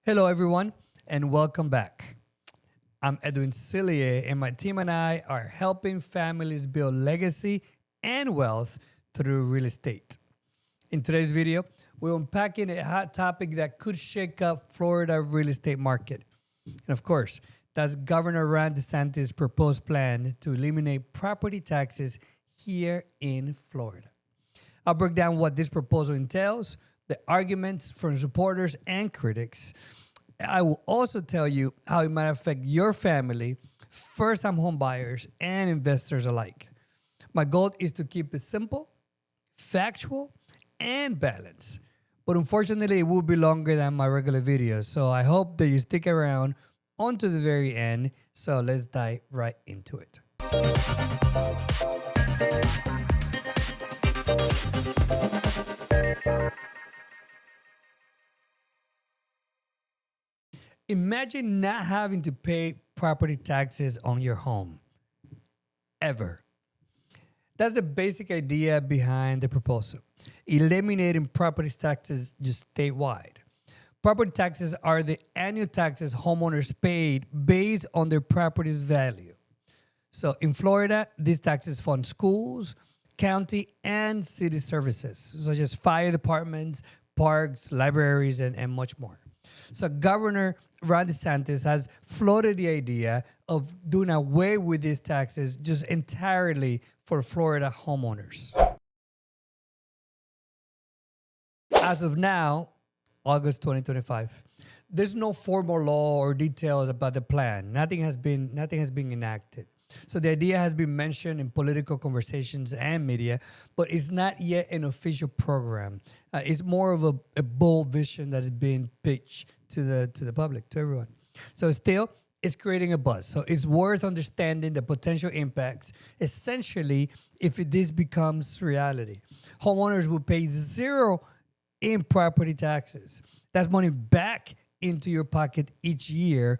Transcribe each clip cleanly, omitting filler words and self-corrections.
Hello, everyone, and welcome back. I'm Edwin Silie, and my team and I are helping families build legacy and wealth through real estate. In today's video, we're unpacking a hot topic that could shake up Florida real estate market. And of course, that's Governor Ron DeSantis' proposed plan to eliminate property taxes here in Florida. I'll break down what this proposal entails, the arguments from supporters and critics. I will also tell you how it might affect your family, first-time home buyers, and investors alike. My goal is to keep it simple, factual, and balanced. But unfortunately, it will be longer than my regular videos, so I hope that you stick around until the very end. So let's dive right into it. Imagine not having to pay property taxes on your home, ever. That's the basic idea behind the proposal, eliminating property taxes just statewide. Property taxes are the annual taxes homeowners paid based on their property's value. So in Florida, these taxes fund schools, county, and city services, such as fire departments, parks, libraries, and much more. So Governor Ron DeSantis has floated the idea of doing away with these taxes just entirely for Florida homeowners. As of now, August 2025, there's no formal law or details about the plan. Nothing has been enacted. So the idea has been mentioned in political conversations and media, but it's not yet an official program. It's more of a bold vision that is being pitched to the public, to everyone. So still, it's creating a buzz. So it's worth understanding the potential impacts, essentially, if this becomes reality. Homeowners will pay zero in property taxes. That's money back into your pocket each year.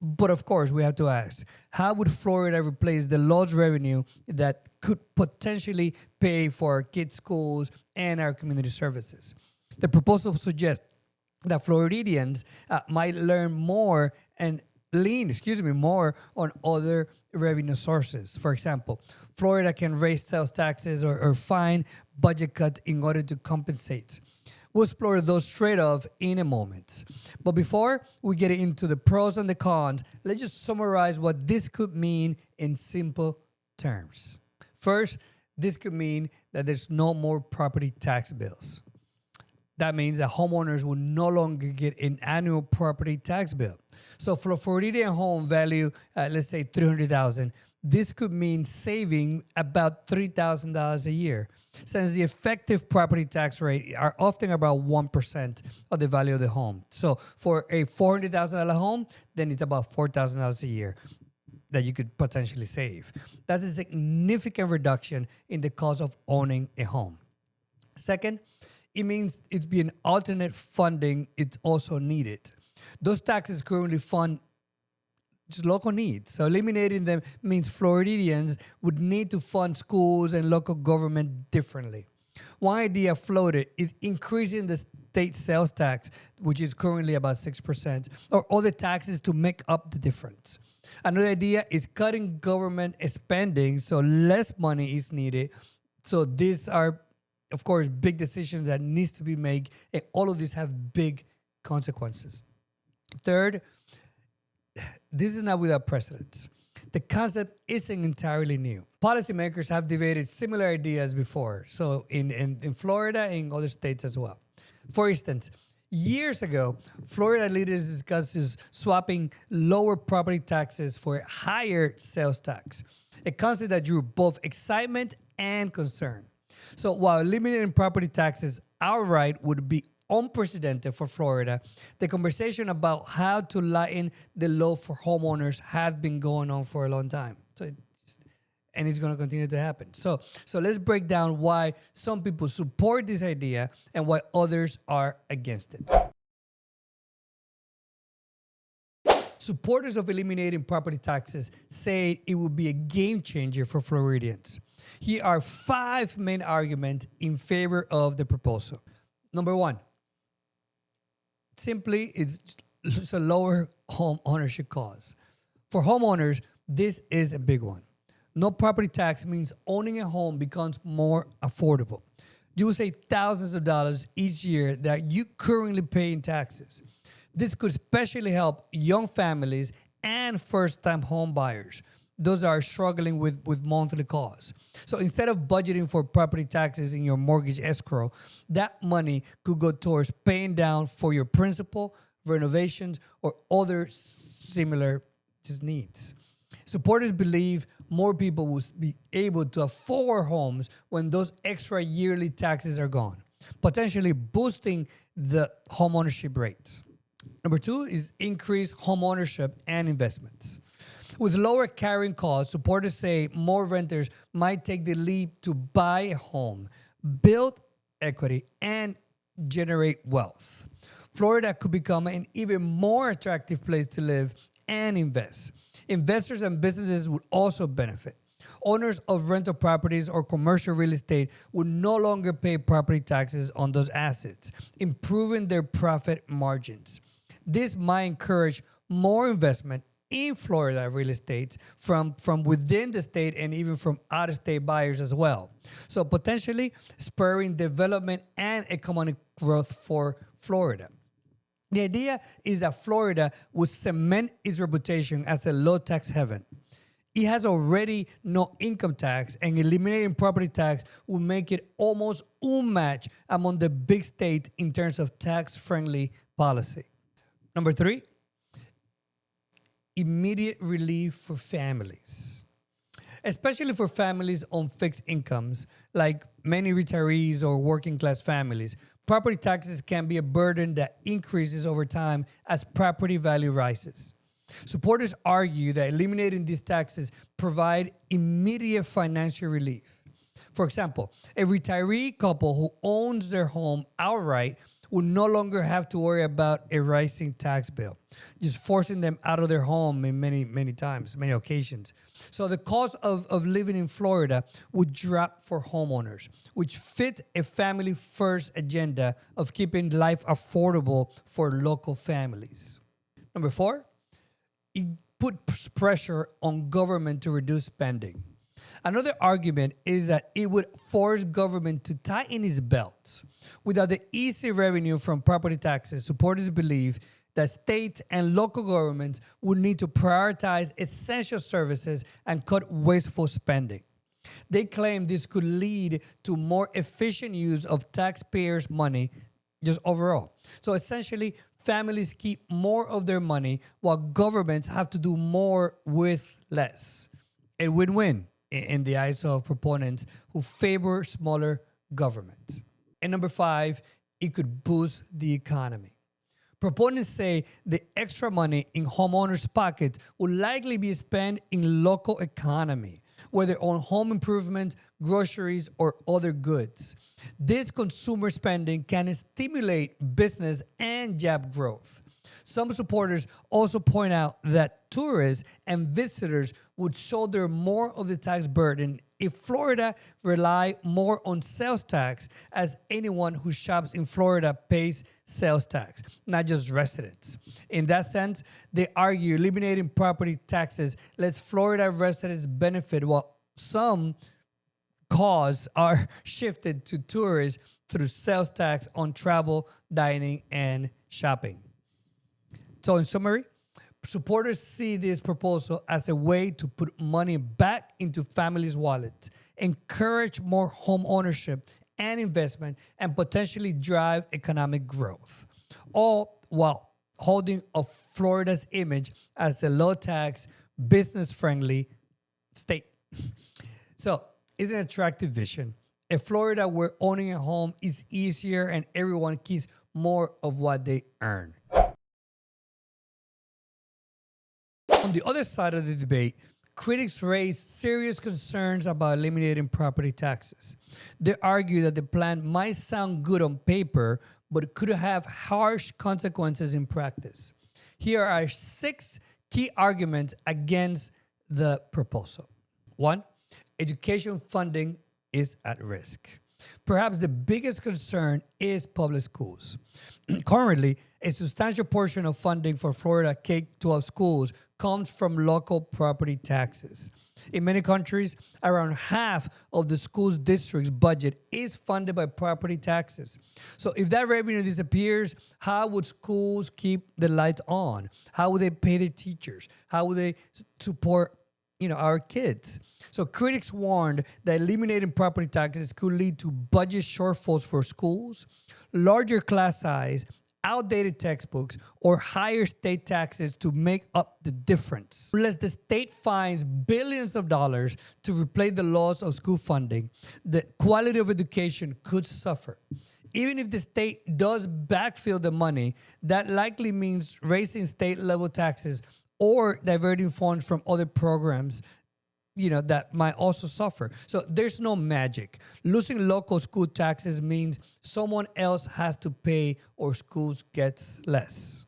But of course, we have to ask, how would Florida replace the lost revenue that could potentially pay for our kids' schools and our community services? The proposal suggests that Floridians might learn more and lean more on other revenue sources. For example, Florida can raise sales taxes or find budget cuts in order to compensate. We'll explore those trade-offs in a moment. But before we get into the pros and the cons, let's just summarize what this could mean in simple terms. First, this could mean that there's no more property tax bills. That means that homeowners will no longer get an annual property tax bill. So for a Floridian home value, let's say $300,000, this could mean saving about $3,000 a year, since the effective property tax rate are often about 1% of the value of the home. So for a $400,000 home, then it's about $4,000 a year that you could potentially save. That's a significant reduction in the cost of owning a home. Second, it means it's being alternate funding. It's also needed. Those taxes currently fund just local needs. So eliminating them means Floridians would need to fund schools and local government differently. One idea floated is increasing the state sales tax, which is currently about 6%, or other taxes to make up the difference. Another idea is cutting government spending so less money is needed. So these are, of course, big decisions that needs to be made, and all of these have big consequences. Third, this is not without precedence. The concept isn't entirely new. Policymakers have debated similar ideas before, so in Florida and in other states as well. For instance, years ago, Florida leaders discussed swapping lower property taxes for higher sales tax, a concept that drew both excitement and concern. So while eliminating property taxes outright would be unprecedented for Florida, the conversation about how to lighten the load for homeowners has been going on for a long time. And it's going to continue to happen. So let's break down why some people support this idea and why others are against it. Supporters of eliminating property taxes say it will be a game changer for Floridians. Here are 5 main arguments in favor of the proposal. Number 1, simply, it's lower home ownership costs. For homeowners, this is a big one. No property tax means owning a home becomes more affordable. You will save thousands of dollars each year that you currently pay in taxes. This could especially help young families and first-time home buyers, those that are struggling with monthly costs. So instead of budgeting for property taxes in your mortgage escrow, that money could go towards paying down for your principal, renovations, or other similar just needs. Supporters believe more people will be able to afford homes when those extra yearly taxes are gone, potentially boosting the homeownership rates. Number 2 is increased homeownership and investments. With lower carrying costs, supporters say more renters might take the leap to buy a home, build equity, and generate wealth. Florida could become an even more attractive place to live and invest. Investors and businesses would also benefit. Owners of rental properties or commercial real estate would no longer pay property taxes on those assets, improving their profit margins. This might encourage more investment in Florida real estate from within the state and even from out-of-state buyers as well. So potentially spurring development and economic growth for Florida. The idea is that Florida would cement its reputation as a low-tax heaven. It has already no income tax, and eliminating property tax would make it almost unmatched among the big states in terms of tax-friendly policy. Number 3, immediate relief for families. Especially for families on fixed incomes, like many retirees or working class families, property taxes can be a burden that increases over time as property value rises. Supporters argue that eliminating these taxes provide immediate financial relief. For example, a retiree couple who owns their home outright will no longer have to worry about a rising tax bill, just forcing them out of their home in many occasions. So the cost of living in Florida would drop for homeowners, which fit a family-first agenda of keeping life affordable for local families. Number 4, it puts pressure on government to reduce spending. Another argument is that it would force government to tighten its belts. Without the easy revenue from property taxes, supporters believe that states and local governments would need to prioritize essential services and cut wasteful spending. They claim this could lead to more efficient use of taxpayers' money just overall. So essentially, families keep more of their money while governments have to do more with less. A win-win in the eyes of proponents who favor smaller government. And number 5, it could boost the economy. Proponents say the extra money in homeowners' pockets will likely be spent in local economy, whether on home improvement, groceries, or other goods. This consumer spending can stimulate business and job growth. Some supporters also point out that tourists and visitors would shoulder more of the tax burden if Florida relied more on sales tax, as anyone who shops in Florida pays sales tax, not just residents. In that sense, they argue eliminating property taxes lets Florida residents benefit while some costs are shifted to tourists through sales tax on travel, dining, and shopping. So in summary, supporters see this proposal as a way to put money back into families' wallets, encourage more home ownership and investment, and potentially drive economic growth, all while holding up Florida's image as a low-tax, business-friendly state. So it's an attractive vision. A Florida where owning a home is easier and everyone keeps more of what they earn. On the other side of the debate, critics raise serious concerns about eliminating property taxes. They argue that the plan might sound good on paper, but could have harsh consequences in practice. Here are 6 key arguments against the proposal. 1, education funding is at risk. Perhaps the biggest concern is public schools. Currently, a substantial portion of funding for Florida K-12 schools comes from local property taxes. In many countries, around half of the school's district's budget is funded by property taxes. So if that revenue disappears, how would schools keep the lights on? How would they pay their teachers? How would they support our kids? So critics warned that eliminating property taxes could lead to budget shortfalls for schools, larger class size, outdated textbooks, or higher state taxes to make up the difference. Unless the state finds billions of dollars to replace the loss of school funding, the quality of education could suffer. Even if the state does backfill the money, that likely means raising state-level taxes or diverting funds from other programs that might also suffer. So there's no magic. Losing local school taxes means someone else has to pay or schools gets less.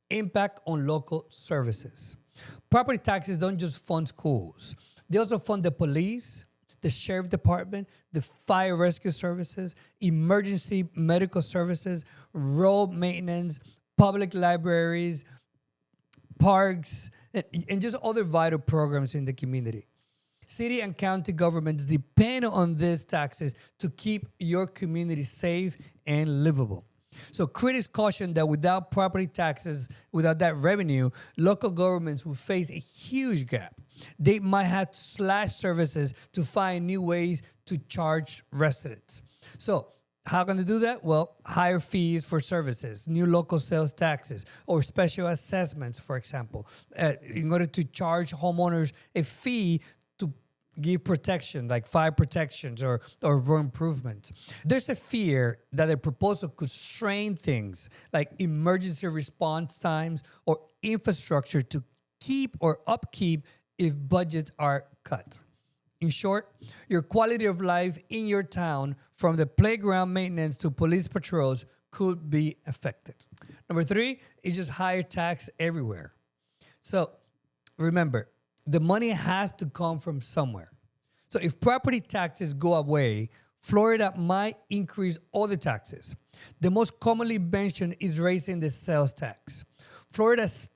Impact on local services. Property taxes don't just fund schools. They also fund the police, the sheriff department, the fire rescue services, emergency medical services, road maintenance, public libraries, parks, and just other vital programs in the community. City and county governments depend on these taxes to keep your community safe and livable. So critics caution that without property taxes, without that revenue, local governments will face a huge gap. They might have to slash services to find new ways to charge residents. So how can they do that? Well, higher fees for services, new local sales taxes, or special assessments, for example, in order to charge homeowners a fee to give protection, like fire protections or road improvements. There's a fear that a proposal could strain things like emergency response times or infrastructure to keep or upkeep if budgets are cut. In short, your quality of life in your town, from the playground maintenance to police patrols, could be affected. Number 3 is just higher tax everywhere. So remember, the money has to come from somewhere. So if property taxes go away, Florida might increase other taxes. The most commonly mentioned is raising the sales tax. Florida state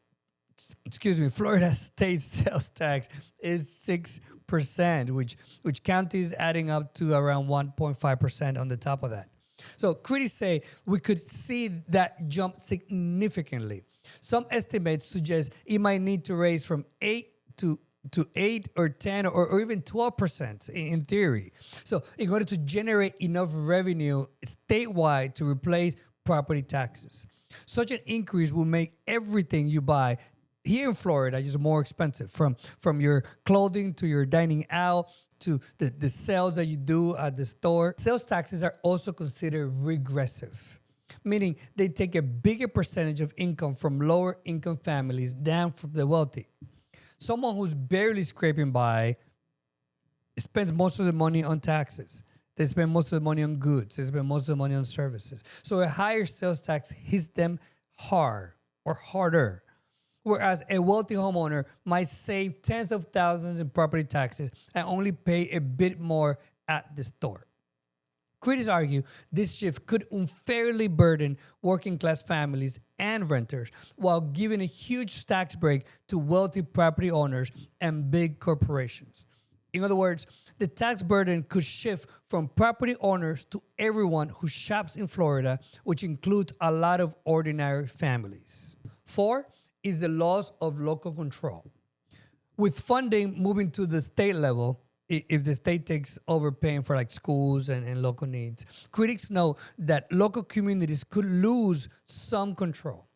sales tax is 6%, which counties adding up to around 1.5% on the top of that. So critics say we could see that jump significantly. Some estimates suggest it might need to raise from 8 to 8 or 10 or even 12% in theory. So in order to generate enough revenue statewide to replace property taxes. Such an increase will make everything you buy here in Florida just more expensive, from your clothing to your dining out to the sales that you do at the store. Sales taxes are also considered regressive, meaning they take a bigger percentage of income from lower income families down from the wealthy. Someone who's barely scraping by spends most of the money on taxes. They spend most of the money on goods. They spend most of the money on services. So a higher sales tax hits them hard or harder. Whereas a wealthy homeowner might save tens of thousands in property taxes and only pay a bit more at the store. Critics argue this shift could unfairly burden working-class families and renters while giving a huge tax break to wealthy property owners and big corporations. In other words, the tax burden could shift from property owners to everyone who shops in Florida, which includes a lot of ordinary families. 4 is the loss of local control. With funding moving to the state level, if the state takes over paying for like schools and local needs, critics know that local communities could lose some control.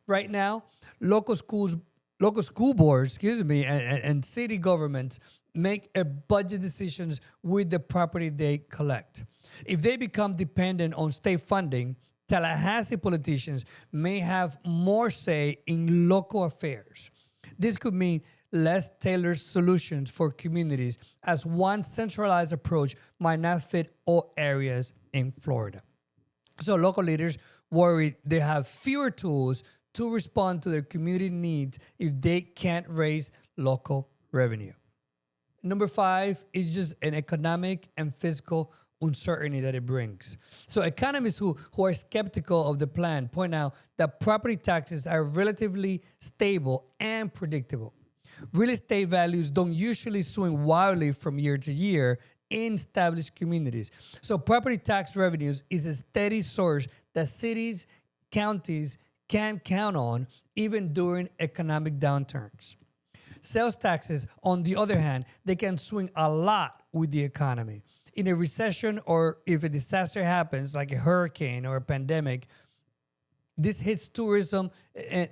Right now, local school boards, and city governments make a budget decisions with the property they collect. If they become dependent on state funding, Tallahassee politicians may have more say in local affairs. This could mean less tailored solutions for communities, as one centralized approach might not fit all areas in Florida. So local leaders worry they have fewer tools to respond to their community needs if they can't raise local revenue. Number 5 is just an economic and fiscal uncertainty that it brings. So economists who are skeptical of the plan point out that property taxes are relatively stable and predictable. Real estate values don't usually swing wildly from year to year in established communities. So property tax revenues is a steady source that cities, counties can count on even during economic downturns. Sales taxes, on the other hand, they can swing a lot with the economy. In a recession or if a disaster happens, like a hurricane or a pandemic, this hits tourism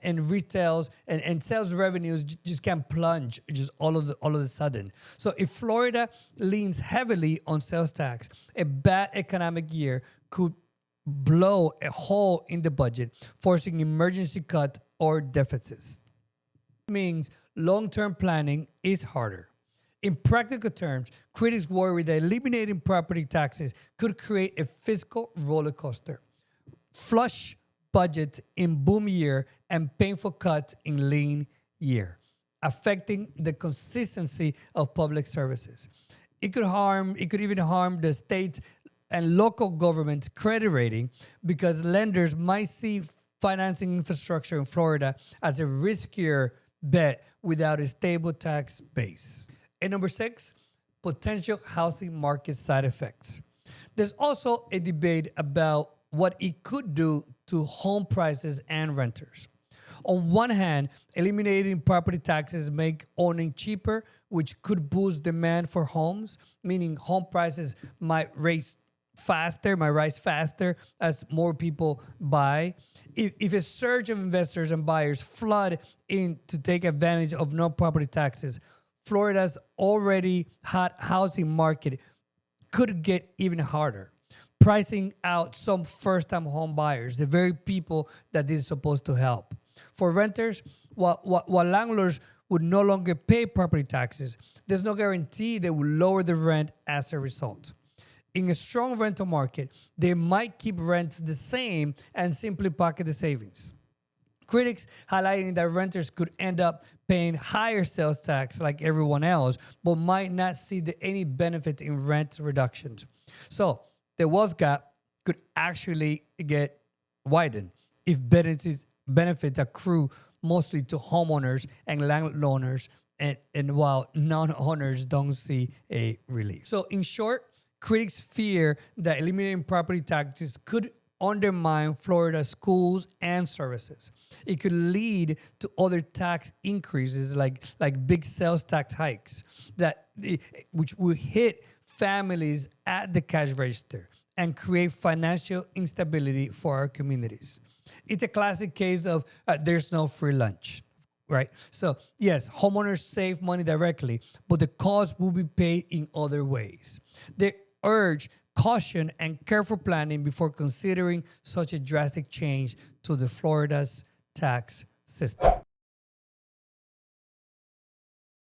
and retails and sales revenues just can plunge just all of a sudden. So if Florida leans heavily on sales tax, a bad economic year could blow a hole in the budget, forcing emergency cuts or deficits. It means long-term planning is harder. In practical terms, critics worry that eliminating property taxes could create a fiscal roller coaster. Flush budgets in boom year and painful cuts in lean year, affecting the consistency of public services. It could even harm the state and local government's credit rating because lenders might see financing infrastructure in Florida as a riskier bet without a stable tax base. And number 6, potential housing market side effects. There's also a debate about what it could do to home prices and renters. On one hand, eliminating property taxes make owning cheaper, which could boost demand for homes, meaning home prices might rise faster as more people buy. If a surge of investors and buyers flood in to take advantage of no property taxes, Florida's already hot housing market could get even harder, pricing out some first-time home buyers, the very people that this is supposed to help. For renters, while landlords would no longer pay property taxes, there's no guarantee they will lower the rent as a result. In a strong rental market, they might keep rents the same and simply pocket the savings. Critics highlighting that renters could end up paying higher sales tax like everyone else, but might not see any benefits in rent reductions. So the wealth gap could actually get widened if benefits accrue mostly to homeowners and landowners, and while non-owners don't see a relief. So in short, critics fear that eliminating property taxes could undermine Florida's schools and services. It could lead to other tax increases like big sales tax hikes which will hit families at the cash register and create financial instability for our communities. It's a classic case of there's no free lunch, right? So yes, homeowners save money directly, but the cost will be paid in other ways. They urge caution and careful planning before considering such a drastic change to the Florida's tax system.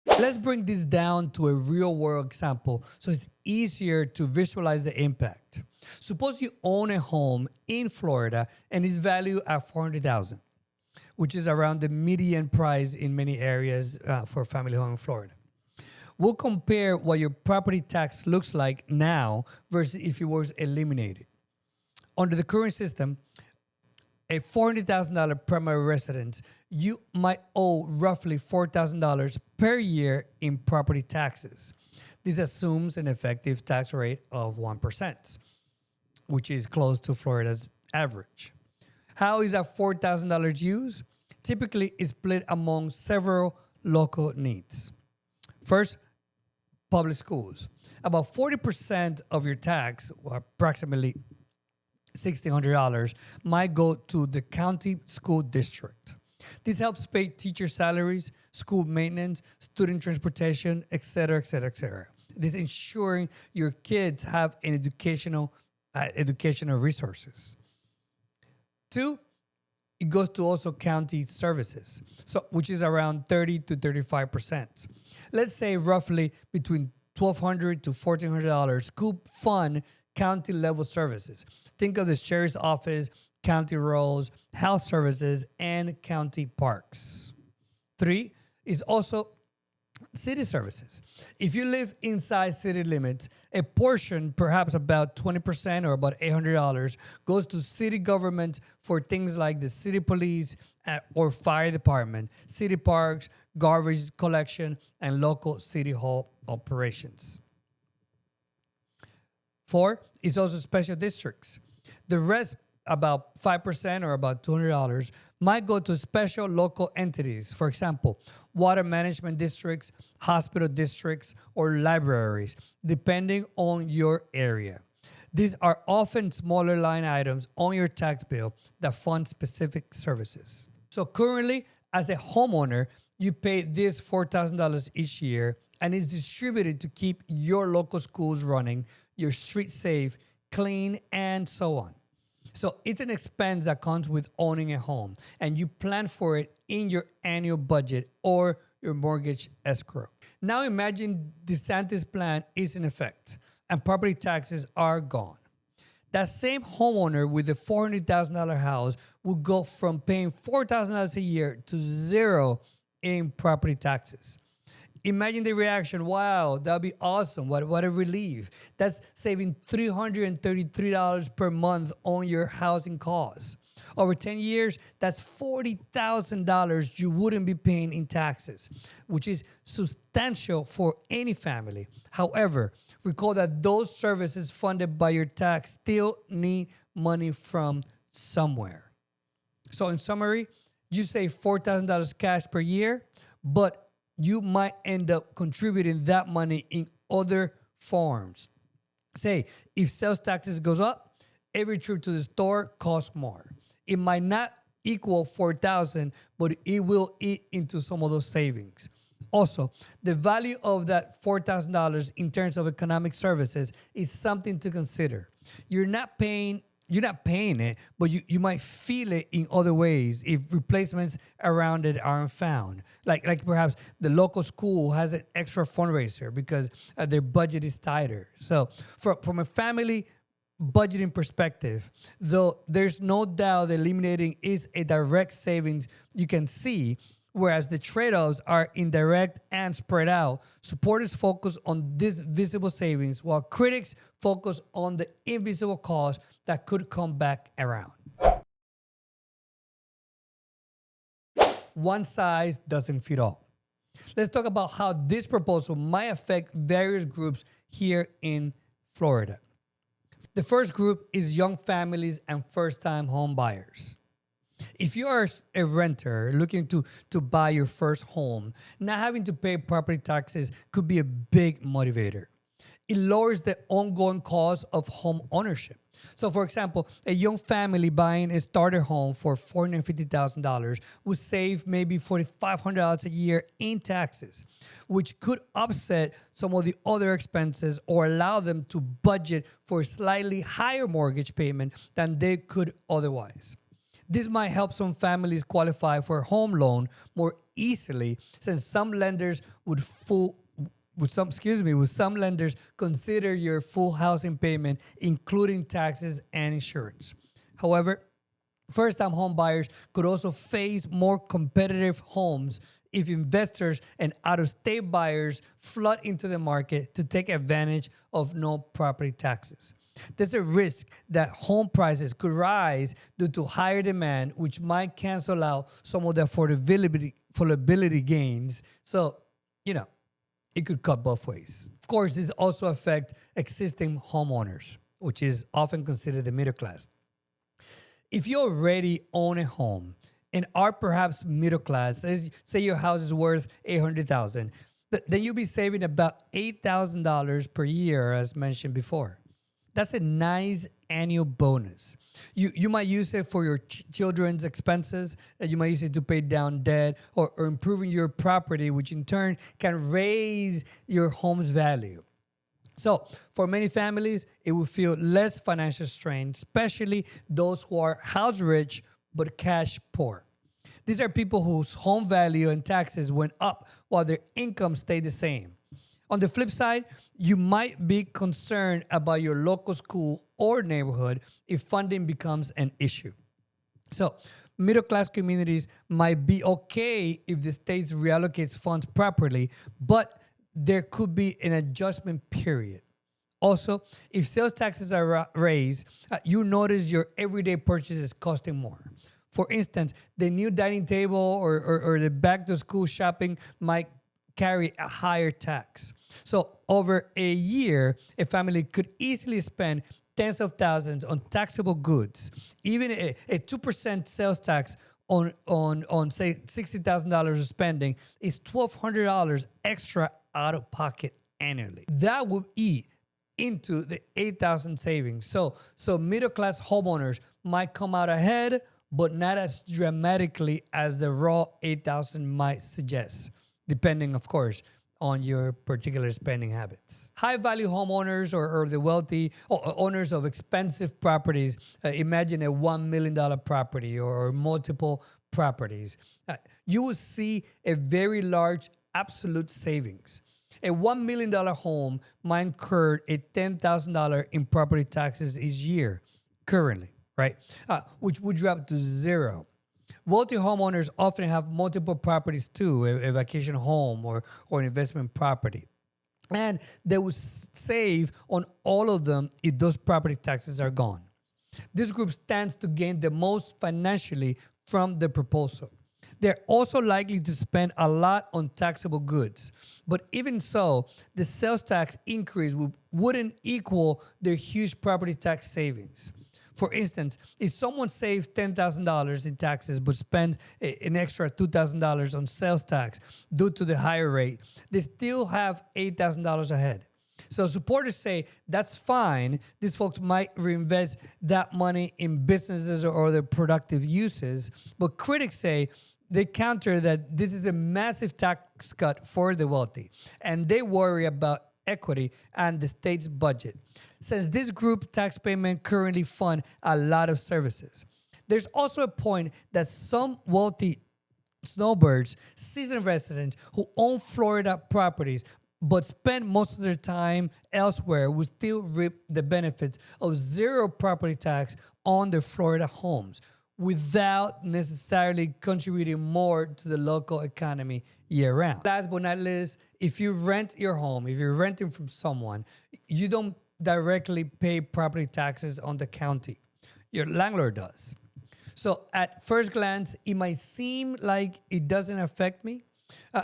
Let's bring this down to a real-world example so it's easier to visualize the impact. Suppose you own a home in Florida and it's valued at $400,000, which is around the median price in many areas for a family home in Florida. We'll compare what your property tax looks like now versus if it was eliminated. Under the current system, a $400,000 primary residence, you might owe roughly $4,000 per year in property taxes. This assumes an effective tax rate of 1%, which is close to Florida's average. How is that $4,000 used? Typically, it's split among several local needs. First, public schools. About 40% of your tax, or approximately $1,600, might go to the county school district. This helps pay teacher salaries, school maintenance, student transportation, etc., etc., etc. This is ensuring your kids have an educational resources. 2, it goes to also county services, so which is around 30 to 35%. Let's say roughly between $1,200 to $1,400 could fund county level services. Think of the sheriff's office, county roads, health services, and county parks. 3 is also City services. If you live inside city limits, a portion, perhaps about 20% or about $800, goes to city government for things like the city police or fire department, city parks, garbage collection, and local city hall operations. 4 is also special districts. The rest, about 5% or about $200, might go to special local entities. For example, water management districts, hospital districts, or libraries, depending on your area. These are often smaller line items on your tax bill that fund specific services. So currently, as a homeowner, you pay this $4,000 each year, and it's distributed to keep your local schools running, your streets safe, clean, and so on. So it's an expense that comes with owning a home, and you plan for it in your annual budget or your mortgage escrow. Now imagine DeSantis' plan is in effect and property taxes are gone. That same homeowner with the $400,000 house will go from paying $4,000 a year to zero in property taxes. Imagine the reaction. Wow, that'd be awesome. What a relief. That's saving $333 per month on your housing costs. Over 10 years, that's $40,000 you wouldn't be paying in taxes, which is substantial for any family. However, recall that those services funded by your tax still need money from somewhere. So in summary, you save $4,000 cash per year, but you might end up contributing that money in other forms. Say, if sales taxes goes up, every trip to the store costs more. It might not equal $4,000, but it will eat into some of those savings. Also, the value of that $4,000 in terms of economic services is something to consider. You're not paying it, but you might feel it in other ways if replacements around it aren't found. Like perhaps the local school has an extra fundraiser because their budget is tighter. So from a family budgeting perspective, though there's no doubt that eliminating is a direct savings you can see, whereas the trade-offs are indirect and spread out. Supporters focus on these visible savings, while critics focus on the invisible costs that could come back around. One size doesn't fit all. Let's talk about how this proposal might affect various groups here in Florida. The first group is young families and first-time home buyers. If you are a renter looking to buy your first home, not having to pay property taxes could be a big motivator. It lowers the ongoing cost of home ownership. So, for example, a young family buying a starter home for $450,000 would save maybe $4,500 a year in taxes, which could offset some of the other expenses or allow them to budget for a slightly higher mortgage payment than they could otherwise. This might help some families qualify for a home loan more easily, since some lenders with some lenders consider your full housing payment, including taxes and insurance. However, first-time home buyers could also face more competitive homes if investors and out-of-state buyers flood into the market to take advantage of no property taxes. There's a risk that home prices could rise due to higher demand, which might cancel out some of the affordability gains. So, it could cut both ways. Of course, this also affects existing homeowners, which is often considered the middle class. If you already own a home and are perhaps middle class, say your house is worth $800,000, then you'll be saving about $8,000 per year, as mentioned before. That's a nice annual bonus. You might use it for your children's expenses, and you might use it to pay down debt or improving your property, which in turn can raise your home's value. So for many families, it will feel less financial strain, especially those who are house rich but cash poor. These are people whose home value and taxes went up while their income stayed the same. On the flip side, you might be concerned about your local school or neighborhood if funding becomes an issue. So middle-class communities might be okay if the state reallocates funds properly, but there could be an adjustment period. Also, if sales taxes are raised, you notice your everyday purchase is costing more. For instance, the new dining table or the back-to-school shopping might carry a higher tax. So over a year, a family could easily spend tens of thousands on taxable goods. Even a 2% sales tax on say $60,000 of spending is $1,200 extra out of pocket annually. That would eat into the 8,000 savings. So middle class homeowners might come out ahead, but not as dramatically as the raw 8,000 might suggest, depending, of course, on your particular spending habits. High value homeowners or the wealthy owners of expensive properties, imagine a $1 million property or multiple properties, you will see a very large absolute savings. A $1 million home might incur a $10,000 in property taxes each year currently, right? Which would drop to zero. Wealthy homeowners often have multiple properties too, a vacation home or an investment property. And they will save on all of them if those property taxes are gone. This group stands to gain the most financially from the proposal. They're also likely to spend a lot on taxable goods. But even so, the sales tax increase wouldn't equal their huge property tax savings. For instance, if someone saves $10,000 in taxes but spends an extra $2,000 on sales tax due to the higher rate, they still have $8,000 ahead. So supporters say that's fine. These folks might reinvest that money in businesses or other productive uses. But critics say they counter that this is a massive tax cut for the wealthy, and they worry about equity and the state's budget, since this group tax payment currently fund a lot of services. There's also a point that some wealthy snowbirds, seasoned residents who own Florida properties but spend most of their time elsewhere will still reap the benefits of zero property tax on their Florida homes without necessarily contributing more to the local economy year-round. Last but not least, if you rent your home, if you're renting from someone, you don't directly pay property taxes on the county. Your landlord does. So at first glance, it might seem like it doesn't affect me,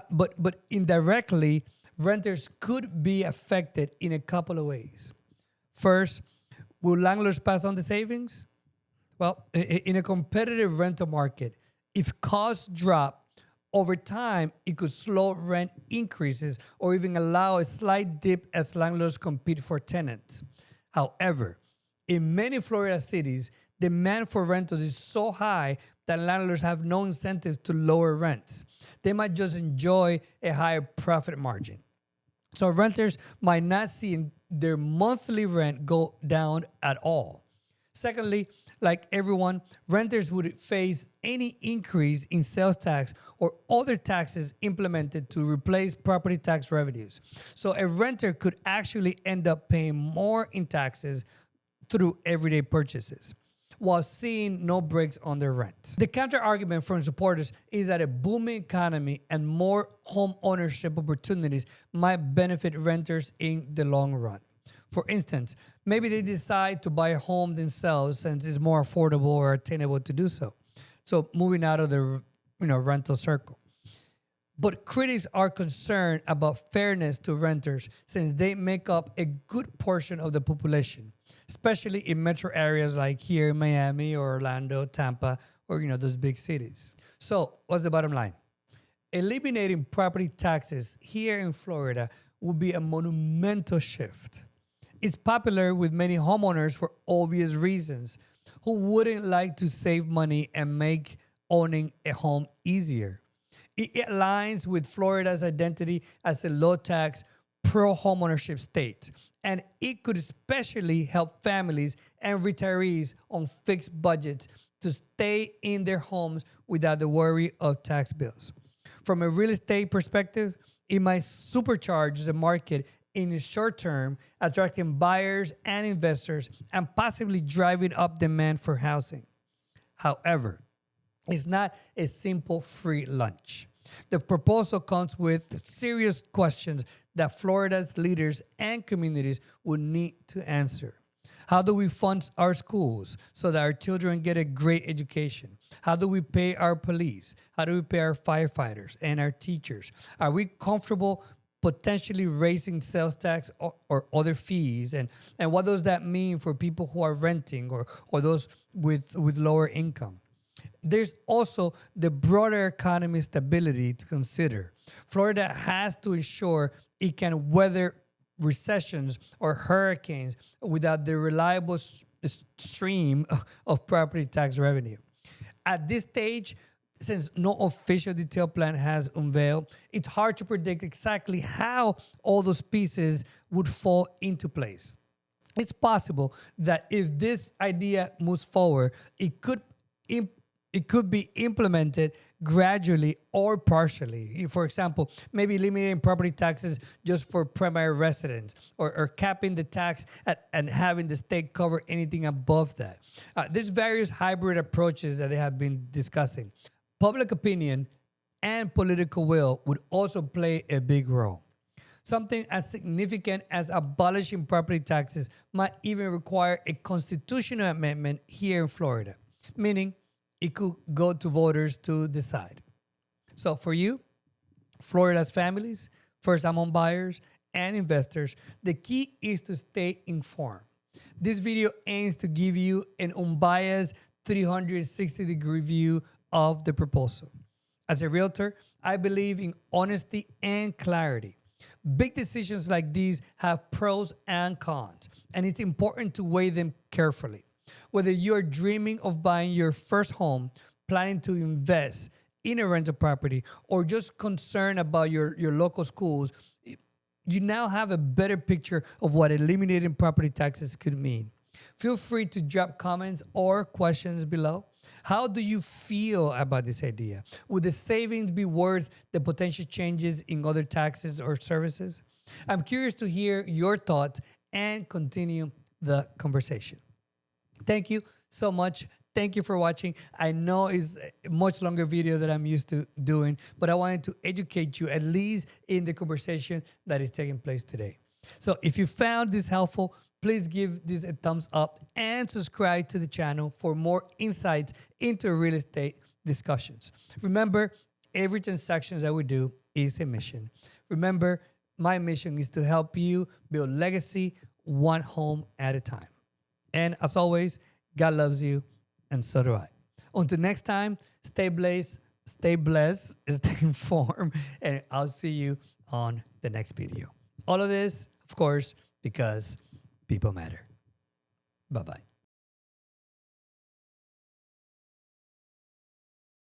but indirectly, renters could be affected in a couple of ways. First, will landlords pass on the savings? Well, in a competitive rental market, if costs drop over time, it could slow rent increases or even allow a slight dip as landlords compete for tenants. However, in many Florida cities, demand for rentals is so high that landlords have no incentive to lower rents. They might just enjoy a higher profit margin. So renters might not see their monthly rent go down at all. Secondly, like everyone, renters would face any increase in sales tax or other taxes implemented to replace property tax revenues. So a renter could actually end up paying more in taxes through everyday purchases while seeing no breaks on their rent. The counter argument from supporters is that a booming economy and more home ownership opportunities might benefit renters in the long run. For instance, maybe they decide to buy a home themselves since it's more affordable or attainable to do so. So moving out of the rental circle. But critics are concerned about fairness to renters since they make up a good portion of the population, especially in metro areas like here in Miami or Orlando, Tampa, or those big cities. So what's the bottom line? Eliminating property taxes here in Florida would be a monumental shift. It's popular with many homeowners for obvious reasons who wouldn't like to save money and make owning a home easier. It aligns with Florida's identity as a low-tax, pro-homeownership state, and it could especially help families and retirees on fixed budgets to stay in their homes without the worry of tax bills. From a real estate perspective, it might supercharge the market in the short term, attracting buyers and investors and possibly driving up demand for housing. However, It's not a simple free lunch. The proposal comes with serious questions that Florida's leaders and communities will need to answer. How do we fund our schools so that our children get a great education? How do we pay our police? How do we pay our firefighters and our teachers? Are we comfortable potentially raising sales tax or other fees? And what does that mean for people who are renting or those with lower income? There's also the broader economy stability to consider. Florida has to ensure it can weather recessions or hurricanes without the reliable stream of property tax revenue. At this stage, since no official detailed plan has unveiled, it's hard to predict exactly how all those pieces would fall into place. It's possible that if this idea moves forward, it could be implemented gradually or partially. For example, maybe eliminating property taxes just for primary residents or capping the tax and having the state cover anything above that. There's various hybrid approaches that they have been discussing. Public opinion and political will would also play a big role. Something as significant as abolishing property taxes might even require a constitutional amendment here in Florida, meaning it could go to voters to decide. So for you, Florida's families, first-time home buyers, and investors, the key is to stay informed. This video aims to give you an unbiased 360-degree view of the proposal. As a realtor, I believe in honesty and clarity. Big decisions like these have pros and cons, and it's important to weigh them carefully. Whether you're dreaming of buying your first home, planning to invest in a rental property, or just concerned about your local schools, you now have a better picture of what eliminating property taxes could mean. Feel free to drop comments or questions below. How do you feel about this idea? Would the savings be worth the potential changes in other taxes or services? I'm curious to hear your thoughts and continue the conversation. Thank you so much. Thank you for watching. I know it's a much longer video that I'm used to doing, but I wanted to educate you at least in the conversation that is taking place today. So if you found this helpful, please give this a thumbs up and subscribe to the channel for more insights into real estate discussions. Remember, every transaction that we do is a mission. Remember, my mission is to help you build legacy one home at a time. And as always, God loves you, and so do I. Until next time, stay blessed, stay informed, and I'll see you on the next video. All of this, of course, because people matter. Bye-bye.